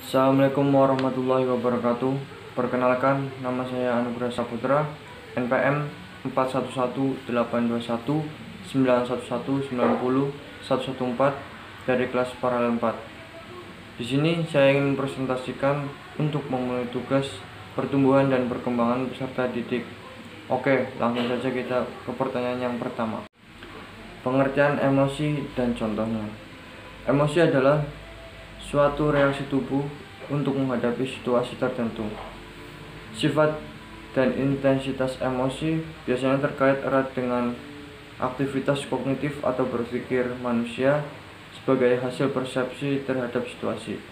Assalamualaikum warahmatullahi wabarakatuh. Perkenalkan, nama saya Anugrah Saputra, NPM 411891191190 dari kelas Paralel 4. Di sini saya ingin mempresentasikan untuk memenuhi tugas pertumbuhan dan perkembangan peserta didik. Oke, langsung saja kita ke pertanyaan yang pertama. Pengertian emosi dan contohnya. Emosi adalah suatu reaksi tubuh untuk menghadapi situasi tertentu. Sifat dan intensitas emosi biasanya terkait erat dengan aktivitas kognitif atau berpikir manusia sebagai hasil persepsi terhadap situasi.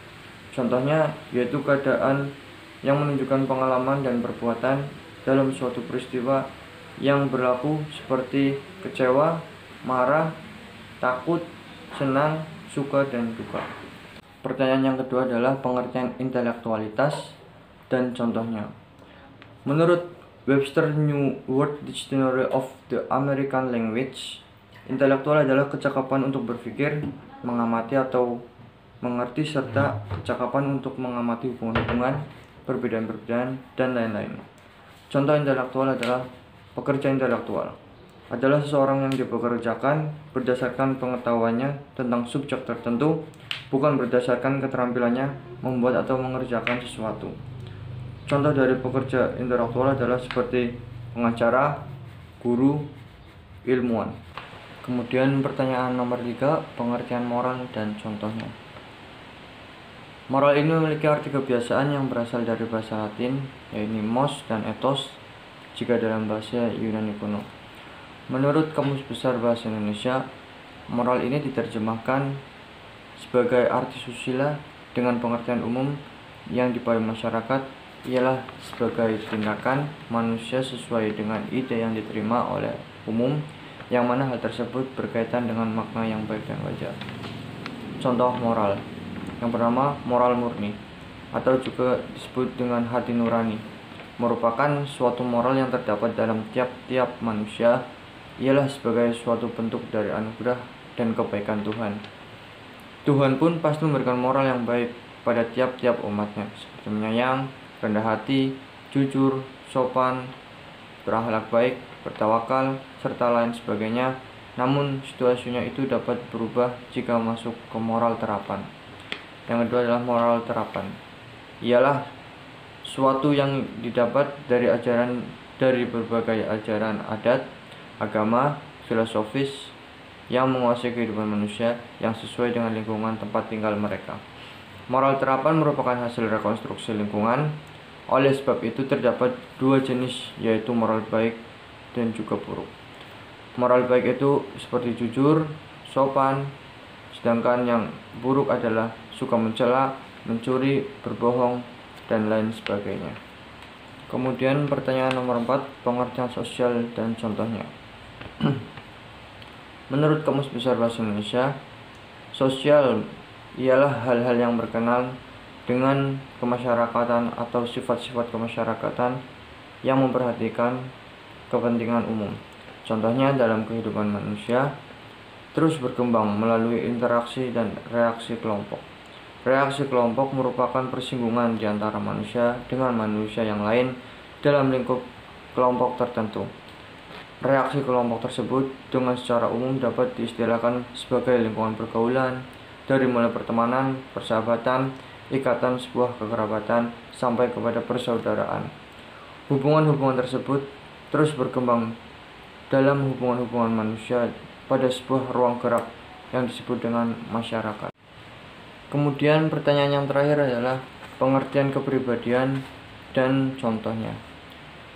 Contohnya yaitu keadaan yang menunjukkan pengalaman dan perbuatan dalam suatu peristiwa yang berlaku seperti kecewa, marah, takut, senang, suka, dan duka. Pertanyaan yang kedua adalah pengertian intelektualitas dan contohnya. Menurut Webster New World Dictionary of the American Language, intelektual adalah kecakapan untuk berpikir, mengamati atau mengerti, serta kecakapan untuk mengamati hubungan-hubungan, perbedaan-perbedaan, dan lain-lain. Contoh intelektual adalah pekerja intelektual adalah seseorang yang dipekerjakan berdasarkan pengetahuannya tentang subjek tertentu, bukan berdasarkan keterampilannya membuat atau mengerjakan sesuatu. Contoh dari pekerja intelektual adalah seperti pengacara, guru, ilmuwan. Kemudian pertanyaan nomor 3, pengertian moral dan contohnya. Moral ini memiliki arti kebiasaan yang berasal dari bahasa Latin, yaitu mos dan ethos jika dalam bahasa Yunani kuno. Menurut Kamus Besar Bahasa Indonesia, moral ini diterjemahkan sebagai arti susila dengan pengertian umum yang dipahami masyarakat ialah sebagai tindakan manusia sesuai dengan ide yang diterima oleh umum, yang mana hal tersebut berkaitan dengan makna yang baik dan wajar. Contoh moral. Yang pertama, moral murni atau juga disebut dengan hati nurani, merupakan suatu moral yang terdapat dalam tiap-tiap manusia, ialah sebagai suatu bentuk dari anugerah dan kebaikan Tuhan. Tuhan pun pasti memberikan moral yang baik pada tiap-tiap umatnya, seperti menyayang, rendah hati, jujur, sopan, berakhlak baik, bertawakal, serta lain sebagainya. Namun situasinya itu dapat berubah jika masuk ke moral terapan. Yang kedua adalah moral terapan. Ialah suatu yang didapat dari berbagai ajaran adat, agama, filosofis yang menguasai kehidupan manusia yang sesuai dengan lingkungan tempat tinggal mereka. Moral terapan merupakan hasil rekonstruksi lingkungan. Oleh sebab itu terdapat dua jenis, yaitu moral baik dan juga buruk. Moral baik itu seperti jujur, sopan, sedangkan yang buruk adalah suka mencela, mencuri, berbohong, dan lain sebagainya. Kemudian pertanyaan nomor 4, pengertian sosial dan contohnya. Menurut Kamus Besar Bahasa Indonesia, sosial ialah hal-hal yang berkenaan dengan kemasyarakatan atau sifat-sifat kemasyarakatan yang memperhatikan kepentingan umum. Contohnya dalam kehidupan manusia terus berkembang melalui interaksi dan reaksi kelompok. Reaksi kelompok merupakan persinggungan di antara manusia dengan manusia yang lain dalam lingkup kelompok tertentu. Reaksi kelompok tersebut dengan secara umum dapat diistilahkan sebagai lingkungan pergaulan, dari mulai pertemanan, persahabatan, ikatan sebuah kekerabatan, sampai kepada persaudaraan. Hubungan-hubungan tersebut terus berkembang dalam hubungan-hubungan manusia pada sebuah ruang gerak yang disebut dengan masyarakat. Kemudian pertanyaan yang terakhir adalah pengertian kepribadian dan contohnya.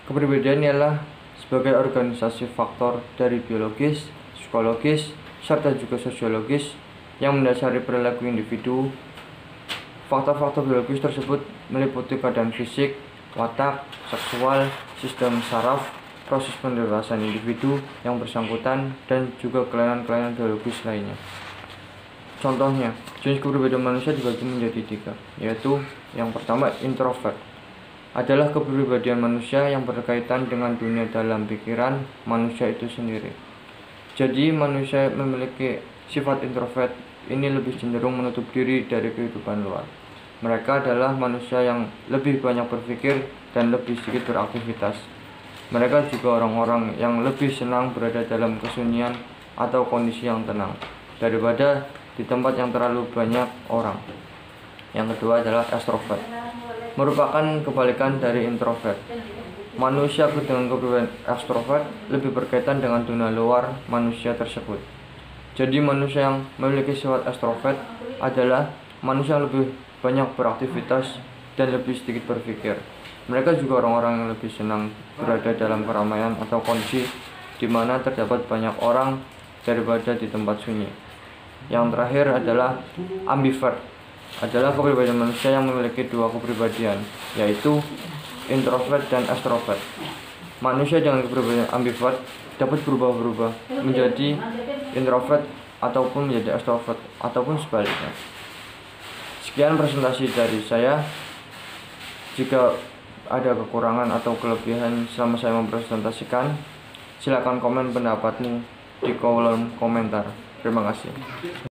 Kepribadian ialah sebagai organisasi faktor dari biologis, psikologis, serta juga sosiologis yang mendasari perilaku individu. Faktor-faktor biologis tersebut meliputi keadaan fisik, watak, seksual, sistem saraf, proses pendewasaan individu yang bersangkutan, dan juga kelainan-kelainan biologis lainnya. Contohnya, jenis kepribadian manusia dibagi menjadi 3, yaitu yang pertama, introvert adalah kepribadian manusia yang berkaitan dengan dunia dalam pikiran manusia itu sendiri. Jadi manusia memiliki sifat introvert ini lebih cenderung menutup diri dari kehidupan luar. Mereka adalah manusia yang lebih banyak berpikir dan lebih sedikit beraktivitas. Mereka juga orang-orang yang lebih senang berada dalam kesunyian atau kondisi yang tenang daripada di tempat yang terlalu banyak orang. Yang kedua adalah extrovert, merupakan kebalikan dari introvert. Manusia dengan kepribadian ekstrovert lebih berkaitan dengan dunia luar manusia tersebut. Jadi manusia yang memiliki sifat ekstrovert adalah manusia yang lebih banyak beraktivitas dan lebih sedikit berpikir. Mereka juga orang-orang yang lebih senang berada dalam keramaian atau kondisi di mana terdapat banyak orang daripada di tempat sunyi. Yang terakhir adalah ambivert, adalah kepribadian manusia yang memiliki dua kepribadian, yaitu introvert dan extrovert. Manusia dengan kepribadian ambivert dapat berubah-ubah menjadi introvert ataupun menjadi extrovert ataupun sebaliknya. Sekian presentasi dari saya. Jika ada kekurangan atau kelebihan selama saya mempresentasikan, silakan komen pendapatmu di kolom komentar. Terima kasih.